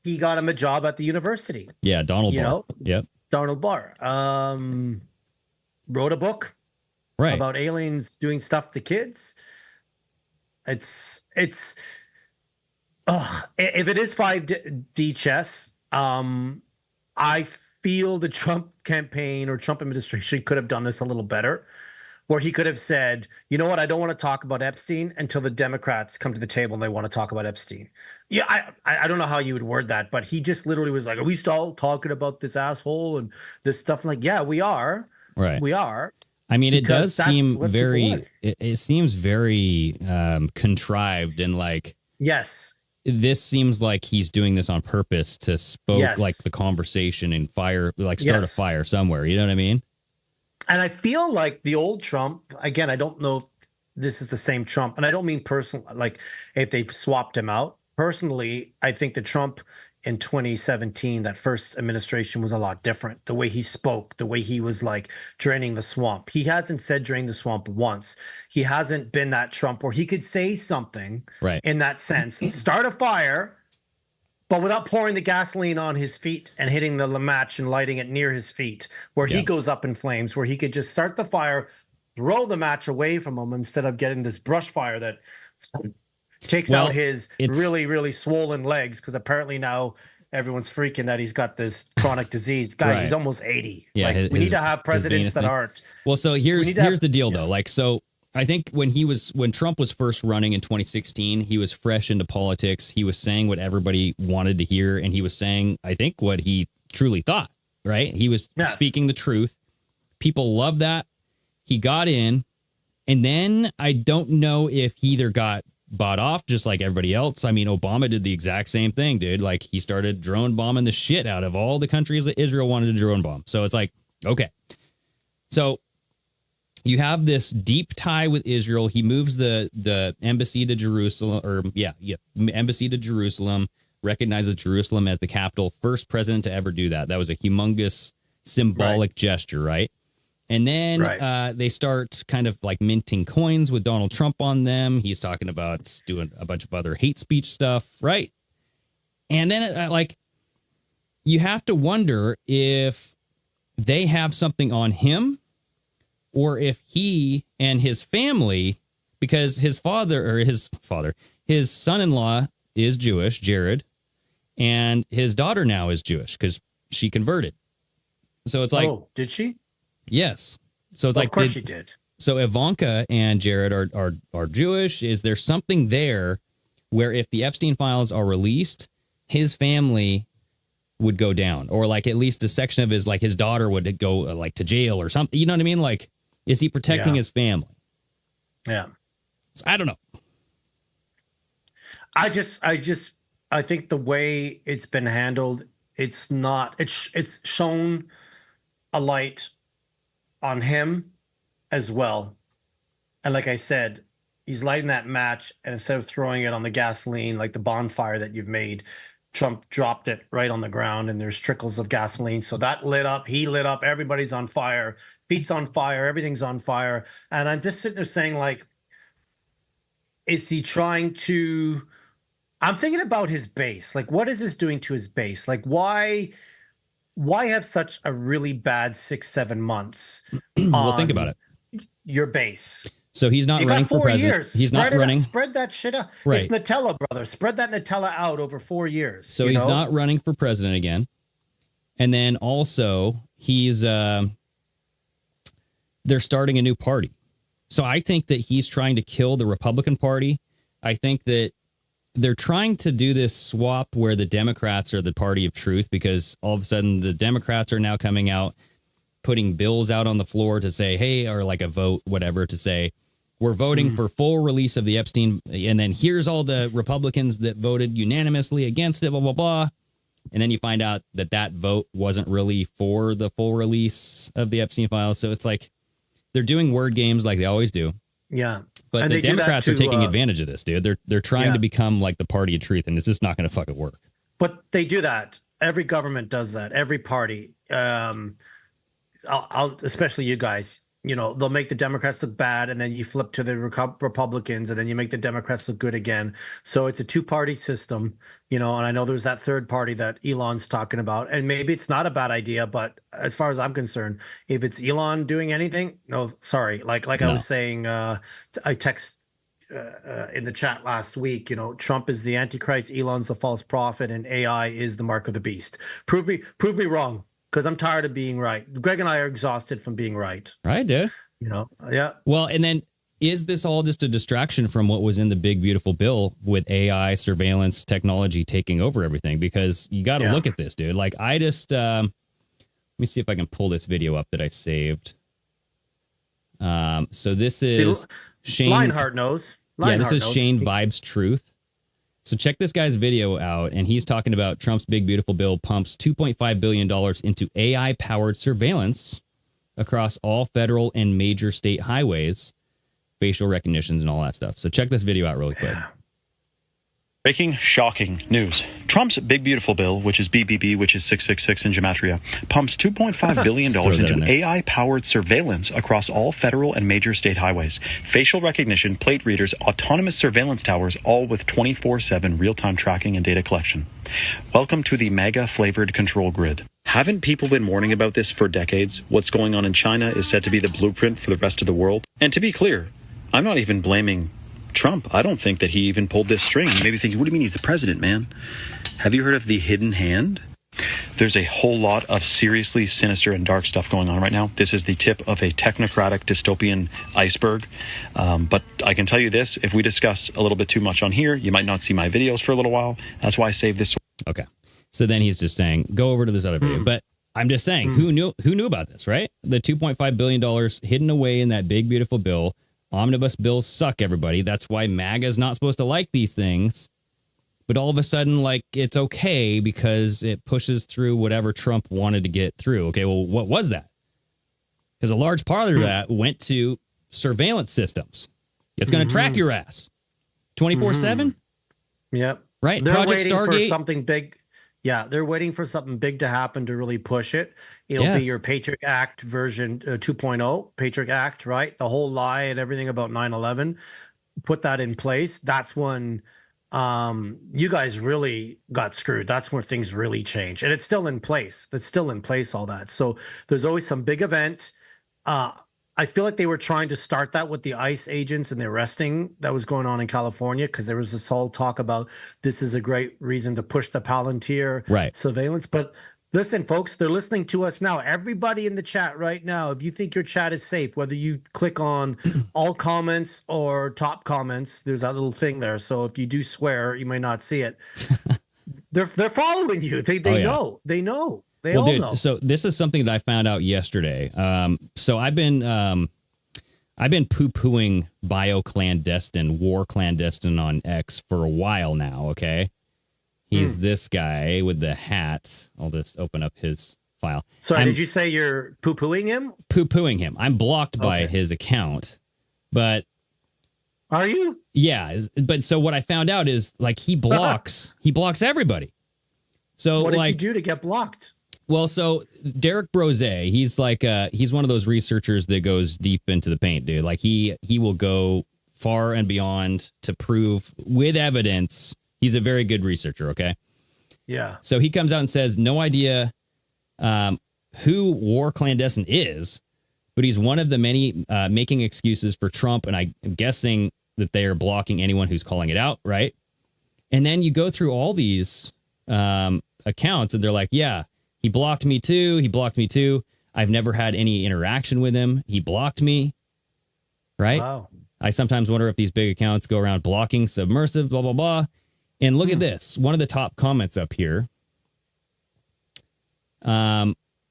Speaker 5: He got him a job at the university.
Speaker 4: Yeah, Donald
Speaker 5: You
Speaker 4: Barr.
Speaker 5: know?
Speaker 4: Yep.
Speaker 5: Donald Barr. Wrote a book
Speaker 4: Right.
Speaker 5: about aliens doing stuff to kids. It's if it is 5D chess, I feel the Trump campaign or Trump administration could have done this a little better, where he could have said, you know what, I don't want to talk about Epstein until the Democrats come to the table and they want to talk about Epstein. Yeah, I don't know how you would word that, but he just literally was like, are we still talking about this asshole and this stuff? I'm like, yeah, we are.
Speaker 4: Right.
Speaker 5: We are.
Speaker 4: I mean, it
Speaker 5: Because
Speaker 4: does
Speaker 5: that's
Speaker 4: seem
Speaker 5: what people
Speaker 4: very
Speaker 5: want.
Speaker 4: it seems very contrived and like
Speaker 5: Yes.
Speaker 4: this seems like he's doing this on purpose to spoke
Speaker 5: Yes.
Speaker 4: like the conversation and fire, like start
Speaker 5: Yes.
Speaker 4: a fire somewhere. You know what I mean?
Speaker 5: And I feel like the old Trump, again, I don't know if this is the same Trump, and I don't mean personal, like if they've swapped him out. Personally, I think the Trump in 2017, that first administration, was a lot different. The way he spoke, the way he was like draining the swamp. He hasn't said drain the swamp once. He hasn't been that Trump where he could say something
Speaker 4: Right.
Speaker 5: in that sense, start a fire, but without pouring the gasoline on his feet and hitting the match and lighting it near his feet, where
Speaker 4: Yeah.
Speaker 5: he goes up in flames, where he could just start the fire, throw the match away from him instead of getting this brush fire that takes
Speaker 4: Well,
Speaker 5: out his
Speaker 4: it's-
Speaker 5: really, really swollen legs. Because apparently now everyone's freaking that he's got this chronic disease. Guys,
Speaker 4: Right.
Speaker 5: he's almost 80.
Speaker 4: Yeah,
Speaker 5: Like,
Speaker 4: his-
Speaker 5: we need to have
Speaker 4: his
Speaker 5: presidents
Speaker 4: venous
Speaker 5: that
Speaker 4: thing.
Speaker 5: aren't.
Speaker 4: Well, so here's
Speaker 5: need to have-
Speaker 4: the deal though. Like, so I think when Trump was first running in 2016, he was fresh into politics. He was saying what everybody wanted to hear, and he was saying, I think, what he truly thought. Right? He was
Speaker 5: Yes.
Speaker 4: speaking the truth. People loved that. He got in, and then I don't know if he either got bought off just like everybody else. I mean, Obama did the exact same thing, dude. Like, he started drone bombing the shit out of all the countries that Israel wanted to drone bomb. So it's like, okay. So you have this deep tie with Israel. He moves the embassy to Jerusalem, embassy to Jerusalem, recognizes Jerusalem as the capital. First president to ever do that. That was a humongous symbolic gesture, right? And then
Speaker 5: Right.
Speaker 4: they start kind of like minting coins with Donald Trump on them. He's talking about doing a bunch of other hate speech stuff, right? And then like you have to wonder if they have something on him or if he and his family, because his son-in-law is Jewish, Jared, and his daughter now is Jewish because she converted. So it's like,
Speaker 5: Oh, did she?
Speaker 4: yes. So it's
Speaker 5: Well,
Speaker 4: like,
Speaker 5: of course she did.
Speaker 4: so Ivanka and Jared are Jewish. Is there something there where if the Epstein files are released, his family would go down, or like at least a section of his daughter would go like to jail or something? You know what I mean? Like, is he protecting
Speaker 5: Yeah.
Speaker 4: his family?
Speaker 5: Yeah.
Speaker 4: So I don't know.
Speaker 5: I think the way it's been handled, it's shown a light on him as well. And like I said, he's lighting that match, and instead of throwing it on the gasoline, like the bonfire that you've made, Trump dropped it right on the ground and there's trickles of gasoline. So that lit up, he lit up, everybody's on fire, feet's on fire, everything's on fire. And I'm just sitting there saying, like, is he trying to, I'm thinking about his base. Like, what is this doing to his base? Like, why have such a really bad 6-7 months
Speaker 4: Well, think
Speaker 5: on
Speaker 4: about it.
Speaker 5: your base?
Speaker 4: So he's not
Speaker 5: You
Speaker 4: running
Speaker 5: got
Speaker 4: for
Speaker 5: 4
Speaker 4: president.
Speaker 5: years.
Speaker 4: He's not running.
Speaker 5: Spread that shit out.
Speaker 4: Right.
Speaker 5: It's Nutella, brother. Spread that Nutella out over 4 years.
Speaker 4: So he's not running for president again. And then also he's they're starting a new party. So I think that he's trying to kill the Republican Party. I think that they're trying to do this swap where the Democrats are the party of truth, because all of a sudden the Democrats are now coming out, putting bills out on the floor to say, hey, or like a vote, whatever, to say, we're voting for full release of the Epstein. And then here's all the Republicans that voted unanimously against it, blah, blah, blah. And then you find out that that vote wasn't really for the full release of the Epstein files. So it's like they're doing word games like they always do.
Speaker 5: Yeah.
Speaker 4: But
Speaker 5: And
Speaker 4: the
Speaker 5: they do that
Speaker 4: Democrats are
Speaker 5: to,
Speaker 4: taking advantage of this, dude. They're trying
Speaker 5: yeah.
Speaker 4: to become like the party of truth, and it's just not going to fucking work.
Speaker 5: But they do that. Every government does that. Every party. Especially you guys. You know, they'll make the Democrats look bad, and then you flip to the Republicans, and then you make the Democrats look good again. So it's a two-party system, you know, and I know there's that third party that Elon's talking about, and maybe it's not a bad idea, but as far as I'm concerned, if it's Elon doing anything, no, sorry. Like no. I was saying, I text in the chat last week, you know, Trump is the Antichrist, Elon's the false prophet, and AI is the mark of the beast. Prove me wrong. Because I'm tired of being right. Greg and I are exhausted from being right.
Speaker 4: Right, dude.
Speaker 5: You know, yeah.
Speaker 4: Well, and then is this all just a distraction from what was in the big, beautiful bill with AI surveillance technology taking over everything? Because you got to look at this, dude. Like, I just, let me see if I can pull this video up that I saved. So this is Shane.
Speaker 5: Lionheart knows.
Speaker 4: This is Shane Vibes Truth. So check this guy's video out, and he's talking about Trump's big, beautiful bill pumps $2.5 billion into AI-powered surveillance across all federal and major state highways, facial recognitions, and all that stuff. So check this video out really quick.
Speaker 6: Breaking, shocking news. Trump's big, beautiful bill, which is BBB, which is 666 in gematria, pumps $2.5 billion into AI-powered surveillance across all federal and major state highways. Facial recognition, plate readers, autonomous surveillance towers, all with 24/7 real-time tracking and data collection. Welcome to the MAGA-flavored control grid. Haven't people been warning about this for decades? What's going on in China is said to be the blueprint for the rest of the world. And to be clear, I'm not even blaming Trump. I don't think that he even pulled this string. You may be thinking, what do you mean he's the president, man? Have you heard of the hidden hand? There's a whole lot of seriously sinister and dark stuff going on right now. This is the tip of a technocratic dystopian iceberg. But I can tell you this, if we discuss a little bit too much on here, you might not see my videos for a little while. That's why I saved this.
Speaker 4: Okay. So then he's just saying, go over to this other video. But I'm just saying, who knew about this, right? The $2.5 billion hidden away in that big, beautiful bill. Omnibus bills suck, everybody. That's why MAGA is not supposed to like these things. But all of a sudden, like, it's okay because it pushes through whatever Trump wanted to get through. Okay, well, what was that? Because a large part of that went to surveillance systems. It's going to track your ass 24/7.
Speaker 5: Yep.
Speaker 4: Right.
Speaker 5: They're
Speaker 4: Project
Speaker 5: waiting
Speaker 4: Stargate.
Speaker 5: for something big. Yeah, they're waiting for something big to happen to really push it. It'll be your Patriot Act version 2.0, Patriot Act, right? The whole lie and everything about 9/11. Put that in place. That's when you guys really got screwed. That's where things really changed. And it's still in place. That's still in place, all that. So there's always some big event. I feel like they were trying to start that with the ICE agents and the arresting that was going on in California, because there was this whole talk about this is a great reason to push the Palantir surveillance. But listen, folks, they're listening to us now. Everybody in the chat right now, if you think your chat is safe, whether you click on all comments or top comments, there's that little thing there. So if you do swear, you may not see it. They're following you. They know. They know. They all know.
Speaker 4: So this is something that I found out yesterday. So I've been poo-pooing bio-clandestine, war clandestine on X for a while now, okay? He's this guy with the hat. I'll just open up his file.
Speaker 5: Sorry, did you say you're poo-pooing him?
Speaker 4: Poo-pooing him. I'm blocked by his account, but...
Speaker 5: Are you?
Speaker 4: Yeah, but so what I found out is, like, he blocks everybody. So
Speaker 5: what did you do to get blocked?
Speaker 4: Well, so Derek Brose, he's like he's one of those researchers that goes deep into the paint, dude. Like he will go far and beyond to prove with evidence. He's a very good researcher, okay?
Speaker 5: Yeah.
Speaker 4: So he comes out and says, no idea who war clandestine is, but he's one of the many making excuses for Trump, and I'm guessing that they are blocking anyone who's calling it out, right? And then you go through all these accounts, and they're like, yeah, he blocked me too. He blocked me too. I've never had any interaction with him. He blocked me, right?
Speaker 5: Wow.
Speaker 4: I sometimes wonder if these big accounts go around blocking, submersive, blah, blah, blah. And look at this. One of the top comments up here.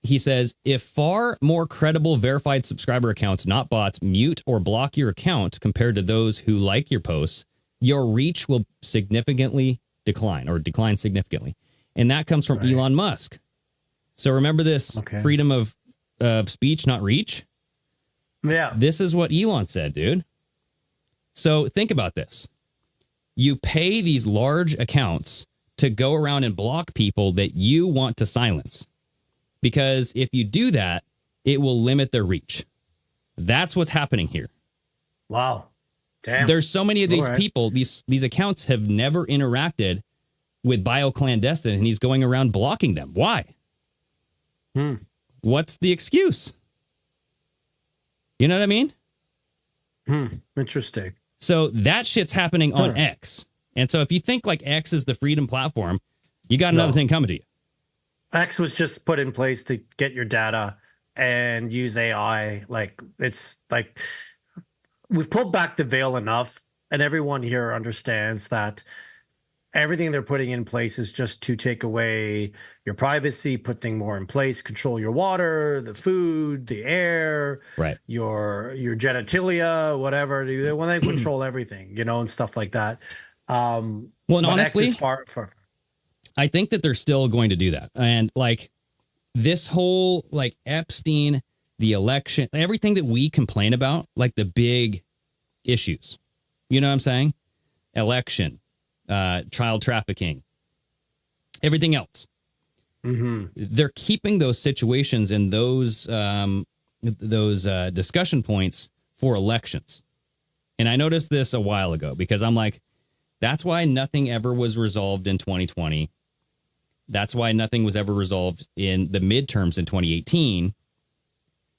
Speaker 4: He says, if far more credible verified subscriber accounts, not bots, mute or block your account compared to those who like your posts, your reach will significantly decline significantly. And that comes from Elon Musk. So remember this freedom of speech, not reach?
Speaker 5: Yeah.
Speaker 4: This is what Elon said, dude. So think about this. You pay these large accounts to go around and block people that you want to silence. Because if you do that, it will limit their reach. That's what's happening here.
Speaker 5: Wow. Damn.
Speaker 4: There's so many of these people, these accounts have never interacted with BioClandestine, and he's going around blocking them. Why? What's the excuse? You know what I mean?
Speaker 5: Interesting.
Speaker 4: So that shit's happening on X. And so if you think like X is the freedom platform, you got another thing coming to you.
Speaker 5: X was just put in place to get your data and use AI. Like, it's like we've pulled back the veil enough, and everyone here understands that everything they're putting in place is just to take away your privacy, put things more in place, control your water, the food, the air, your genitalia, whatever. When they control everything, you know, and stuff like that.
Speaker 4: Well, and honestly, I think that they're still going to do that. And like this whole like Epstein, the election, everything that we complain about, like the big issues, you know what I'm saying? Election, child trafficking, everything else. They're keeping those situations and those discussion points for elections. And I noticed this a while ago because I'm like, that's why nothing ever was resolved in 2020. That's why nothing was ever resolved in the midterms in 2018.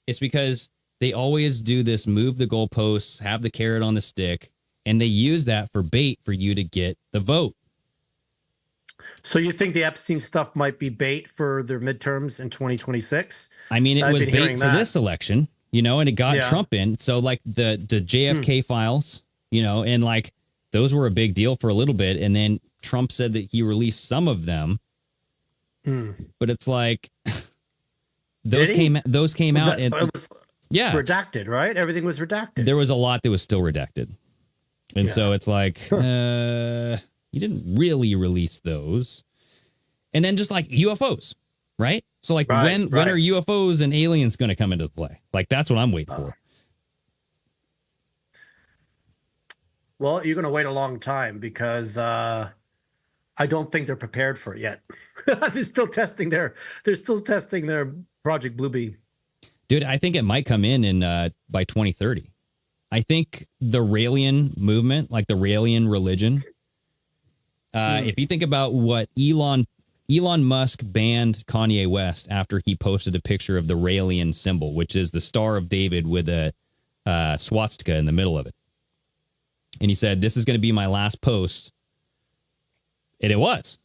Speaker 4: It's because they always do this, move the goalposts, have the carrot on the stick, and they use that for bait for you to get the vote.
Speaker 5: So you think the Epstein stuff might be bait for their midterms in 2026?
Speaker 4: I mean, it was bait for this election, you know, and it got Trump in. So like the JFK files, you know, and like those were a big deal for a little bit. And then Trump said that he released some of them. But it's like those came out and
Speaker 5: it was redacted, right? Everything was redacted.
Speaker 4: There was a lot that was still redacted. And so it's like, you didn't really release those. And then just like UFOs, right? So like when are UFOs and aliens going to come into play? Like that's what I'm waiting for.
Speaker 5: Well, you're going to wait a long time because I don't think they're prepared for it yet. They're still testing their Project Bluebeam.
Speaker 4: Dude, I think it might come in by 2030. I think the Raian movement, like the Raian religion, if you think about what Elon Musk banned Kanye West after he posted a picture of the Raian symbol, which is the Star of David with a swastika in the middle of it. And he said, this is going to be my last post. And it was.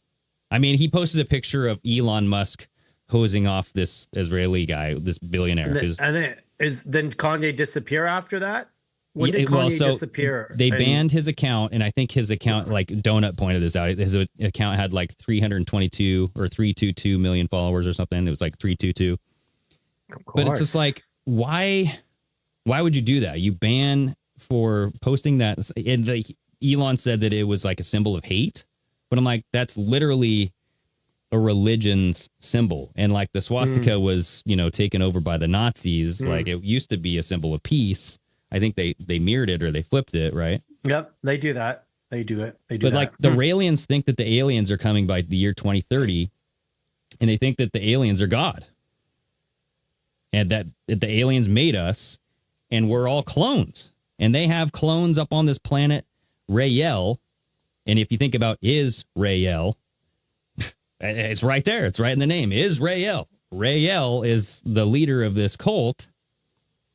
Speaker 4: I mean, he posted a picture of Elon Musk hosing off this Israeli guy, this billionaire.
Speaker 5: Then Kanye disappear after that? When did Kanye disappear?
Speaker 4: They banned his account, and I think his account, like Donut pointed this out, his account had like 322 or 322 million followers or something. It was like 322. But it's just like, why would you do that? You ban for posting that. And Elon said that it was like a symbol of hate. But I'm like, that's literally a religion's symbol. And like the swastika was, you know, taken over by the Nazis. Like it used to be a symbol of peace. I think they mirrored it or they flipped it, right?
Speaker 5: Yep, they do that. They do it. They do
Speaker 4: but
Speaker 5: that.
Speaker 4: Like the Raelians think that the aliens are coming by the year 2030, and they think that the aliens are God. And that the aliens made us, and we're all clones. And they have clones up on this planet, Rael. And if you think about Israel, it's right there. It's right in the name. Israel. Rael is the leader of this cult.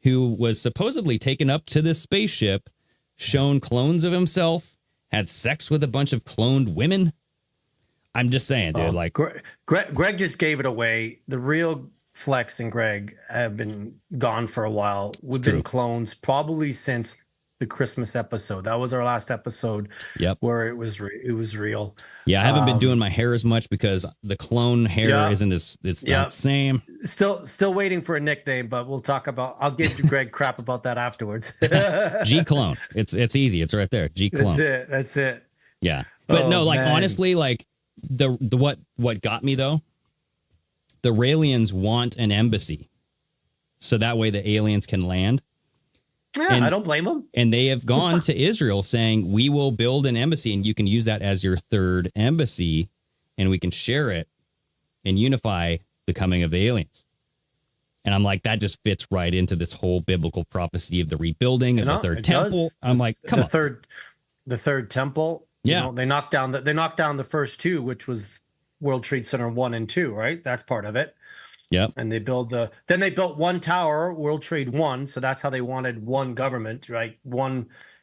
Speaker 4: who was supposedly taken up to this spaceship, shown clones of himself, had sex with a bunch of cloned women. I'm just saying, dude. Like,
Speaker 5: Greg just gave it away. The real Flex and Greg have been gone for a while. We've been clones probably since the Christmas episode. That was our last episode.
Speaker 4: Yep.
Speaker 5: Where it was real.
Speaker 4: Yeah, I haven't been doing my hair as much because the clone hair isn't as it's not the same.
Speaker 5: Still waiting for a nickname, but we'll talk about. I'll give Greg crap about that afterwards.
Speaker 4: G clone. It's easy. It's right there. G clone.
Speaker 5: That's it.
Speaker 4: Yeah, but no, like honestly, like the what got me though, the Raelians want an embassy, so that way the aliens can land.
Speaker 5: Yeah, I don't blame them.
Speaker 4: And they have gone to Israel saying, we will build an embassy and you can use that as your third embassy and we can share it and unify the coming of the aliens. And I'm like, that just fits right into this whole biblical prophecy of the rebuilding of the third temple. I'm like, come on.
Speaker 5: The third temple.
Speaker 4: Yeah.
Speaker 5: You know, they knocked down the first two, which was World Trade Center 1 and 2, right? That's part of it.
Speaker 4: Yep.
Speaker 5: And they built one tower, World Trade 1. So that's how they wanted one government, right?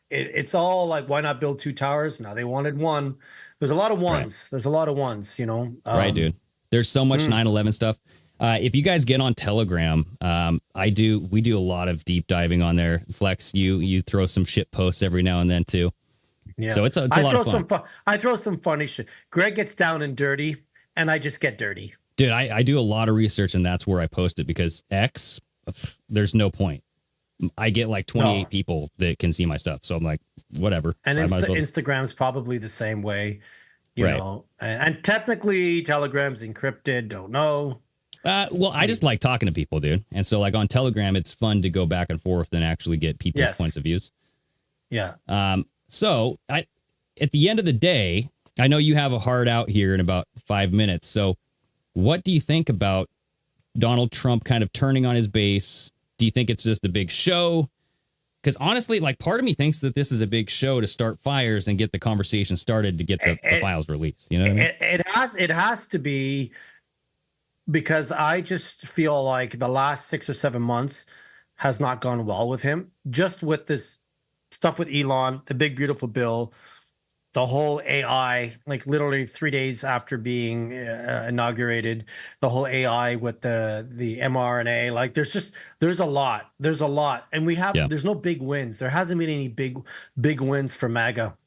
Speaker 5: It's all like, why not build two towers? No, they wanted one. There's a lot of ones. Right. There's a lot of ones, you know?
Speaker 4: Right, dude. There's so much 9/11 stuff. If you guys get on Telegram, we do a lot of deep diving on there. Flex, you throw some shit posts every now and then too.
Speaker 5: Yeah.
Speaker 4: So it's a lot of fun.
Speaker 5: I throw some funny shit. Greg gets down and dirty and I just get dirty.
Speaker 4: Dude, I do a lot of research and that's where I post it because X, there's no point. I get like 28 people that can see my stuff. So I'm like, whatever.
Speaker 5: And Instagram's probably the same way, you know. And technically Telegram's encrypted, don't know.
Speaker 4: Well, I just like talking to people, dude. And so like on Telegram, it's fun to go back and forth and actually get people's points of views.
Speaker 5: Yeah.
Speaker 4: So at the end of the day, I know you have a hard out here in about 5 minutes. So what do you think about Donald Trump kind of turning on his base? Do you think it's just a big show? Because honestly, like part of me thinks that this is a big show to start fires and get the conversation started to get the files released. You know what I mean?
Speaker 5: It has to be, because I just feel like the last 6 or 7 months has not gone well with him. Just with this stuff with Elon, the big beautiful bill, the whole AI, like literally 3 days after being inaugurated, the whole AI with the mRNA, like there's a lot, and there's no big wins. There hasn't been any big wins for MAGA,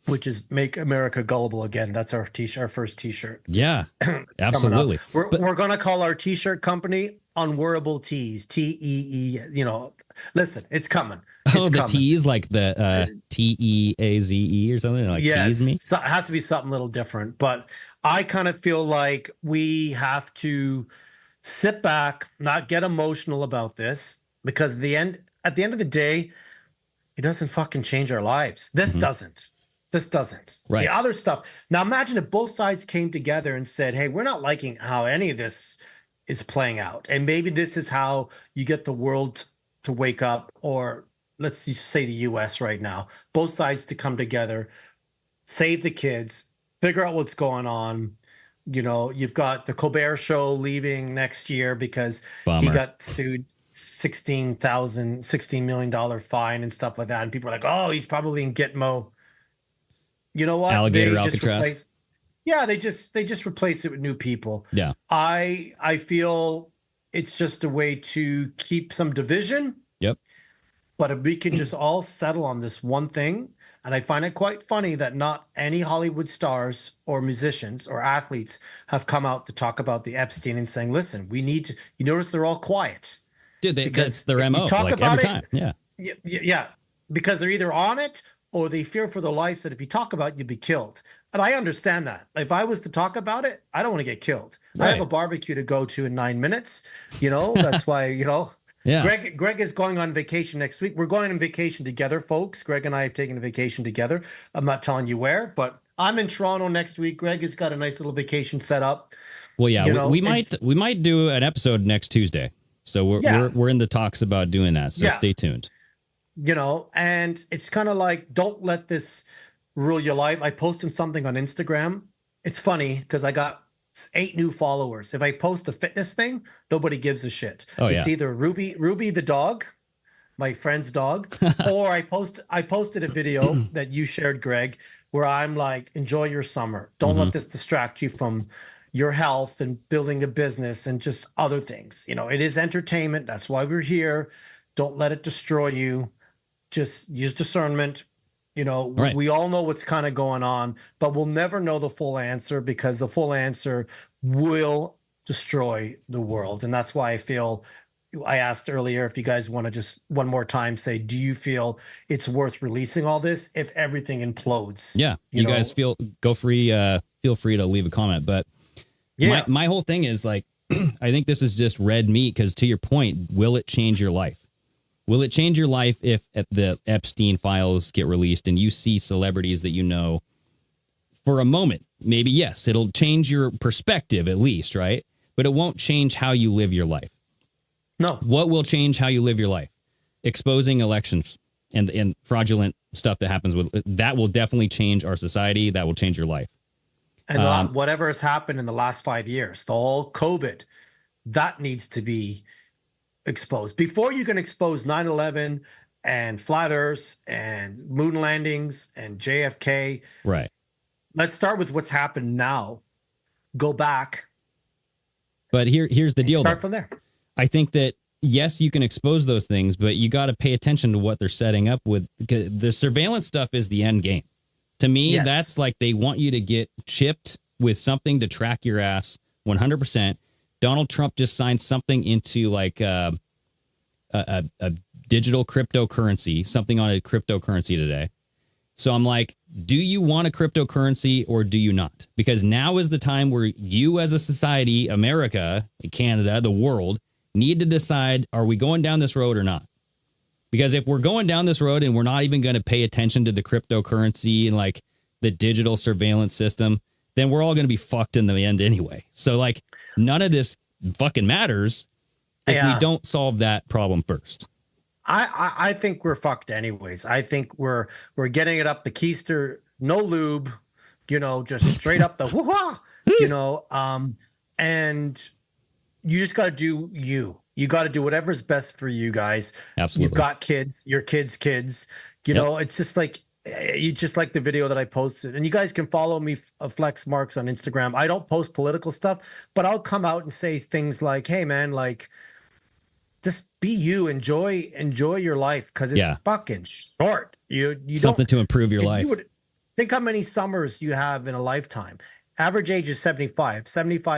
Speaker 5: which is Make America Gullible Again. That's our first T-shirt.
Speaker 4: Yeah, absolutely.
Speaker 5: We're gonna call our T-shirt company Unwearable Tees. TEE. You know, listen, it's coming.
Speaker 4: The T's like the TEAZE or something like tease me.
Speaker 5: So it has to be something a little different. But I kind of feel like we have to sit back, not get emotional about this, because at the end of the day, it doesn't fucking change our lives. This doesn't. This doesn't.
Speaker 4: Right.
Speaker 5: The other stuff. Now imagine if both sides came together and said, hey, we're not liking how any of this is playing out. And maybe this is how you get the world to wake up, or let's just say the US right now, both sides to come together, save the kids, figure out what's going on. You know, you've got the Colbert Show leaving next year because he got sued $16 million fine and stuff like that. And people are like, oh, he's probably in Gitmo. You know what?
Speaker 4: Alligator Alcatraz.
Speaker 5: They just replace it with new people.
Speaker 4: Yeah.
Speaker 5: I feel it's just a way to keep some division.
Speaker 4: Yep.
Speaker 5: But if we can just all settle on this one thing, and I find it quite funny that not any Hollywood stars or musicians or athletes have come out to talk about the Epstein and saying, listen, we need to, you notice they're all quiet.
Speaker 4: Dude, that's their MO, like every time. Yeah.
Speaker 5: Yeah. Because they're either on it or they fear for their lives that if you talk about it, you'll be killed. And I understand that. If I was to talk about it, I don't want to get killed. Right. I have a barbecue to go to in 9 minutes. You know, that's why, you know.
Speaker 4: Yeah.
Speaker 5: Greg is going on vacation next week. We're going on vacation together, folks. Greg and I have taken a vacation together. I'm not telling you where, but I'm in Toronto next week. Greg has got a nice little vacation set up.
Speaker 4: Well, yeah, you know, we might do an episode next Tuesday. So we're in the talks about doing that. So stay tuned.
Speaker 5: You know, and it's kind of like, don't let this rule your life. I posted something on Instagram. It's funny because I got 8 new followers. If I post a fitness thing, nobody gives a shit. It's either Ruby the dog, my friend's dog, or I posted a video that you shared, Greg, where I'm like, enjoy your summer. Don't let this distract you from your health and building a business and just other things. You know, it is entertainment. That's why we're here. Don't let it destroy you. Just use discernment. You know, we all know what's kind of going on, but we'll never know the full answer because the full answer will destroy the world. And that's why I asked earlier if you guys want to just one more time say, do you feel it's worth releasing all this if everything implodes?
Speaker 4: Yeah. You guys feel free to leave a comment. But my whole thing is like, I think this is just red meat because to your point, will it change your life? Will it change your life if the Epstein files get released and you see celebrities that you know for a moment? Maybe, yes, it'll change your perspective at least, right? But it won't change how you live your life.
Speaker 5: No.
Speaker 4: What will change how you live your life? Exposing elections and fraudulent stuff that happens that will definitely change our society. That will change your life.
Speaker 5: And whatever has happened in the last 5 years, the whole COVID, that needs to be exposed before you can expose 9/11 and flat earths and moon landings and JFK.
Speaker 4: Right.
Speaker 5: Let's start with what's happened now. Go back.
Speaker 4: But here's the deal.
Speaker 5: Start from there.
Speaker 4: I think that, yes, you can expose those things, but you got to pay attention to what they're setting up with. The surveillance stuff is the end game. To me, that's like they want you to get chipped with something to track your ass 100%. Donald Trump just signed something into like a digital cryptocurrency, something on a cryptocurrency today. So I'm like, do you want a cryptocurrency or do you not? Because now is the time where you as a society, America, Canada, the world, need to decide, are we going down this road or not? Because if we're going down this road and we're not even going to pay attention to the cryptocurrency and like the digital surveillance system, then we're all going to be fucked in the end anyway. So like none of this fucking matters if we don't solve that problem first.
Speaker 5: I think we're fucked anyways. I think we're getting it up the keister, no lube, just straight up the woo-ha, and you just got to do you. You got to do whatever's best for you guys.
Speaker 4: Absolutely.
Speaker 5: You've got kids, your kids, know, it's just like, you just like the video that I posted, and you guys can follow me, Flex Marks on Instagram. I don't post political stuff, but I'll come out and say things like, hey man, like, just be you, enjoy your life. Cause it's fucking short. You
Speaker 4: something to improve your life.
Speaker 5: Think how many summers you have in a lifetime. Average age is 75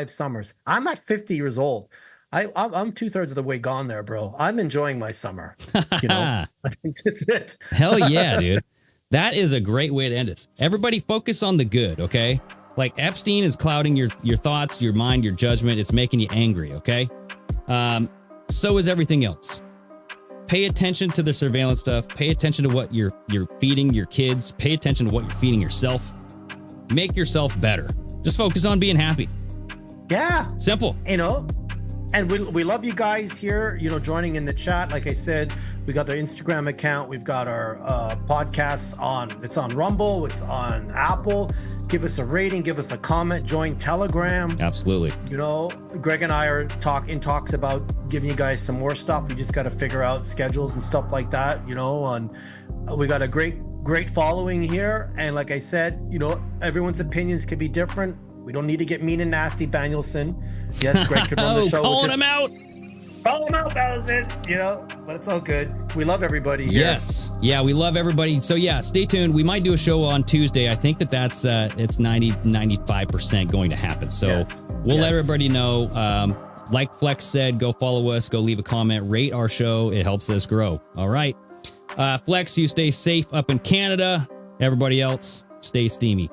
Speaker 5: summers. I'm at 50 years old. I'm 2/3 of the way gone there, bro. I'm enjoying my summer. I think that's it.
Speaker 4: Hell yeah, dude. That is a great way to end this. Everybody focus on the good, okay? Like Epstein is clouding your thoughts, your mind, your judgment. It's making you angry, okay? So is everything else. Pay attention to the surveillance stuff. Pay attention to what you're feeding your kids. Pay attention to what you're feeding yourself. Make yourself better. Just focus on being happy.
Speaker 5: Yeah.
Speaker 4: Simple.
Speaker 5: And we love you guys here, joining in the chat. Like I said, we got our Instagram account. We've got our podcasts it's on Rumble. It's on Apple. Give us a rating. Give us a comment. Join Telegram.
Speaker 4: Absolutely.
Speaker 5: Greg and I are talks about giving you guys some more stuff. We just got to figure out schedules and stuff like that, and we got a great following here. And like I said, everyone's opinions can be different. We don't need to get mean and nasty, Danielson. Yes, Greg could run the show.
Speaker 4: Calling him out.
Speaker 5: Call him out, that was it. But it's all good. We love everybody here.
Speaker 4: Yes. Yeah, we love everybody. So yeah, stay tuned. We might do a show on Tuesday. I think that's it's 95% going to happen. So we'll let everybody know. Like Flex said, go follow us, go leave a comment, rate our show. It helps us grow. All right. Flex, you stay safe up in Canada. Everybody else, stay steamy.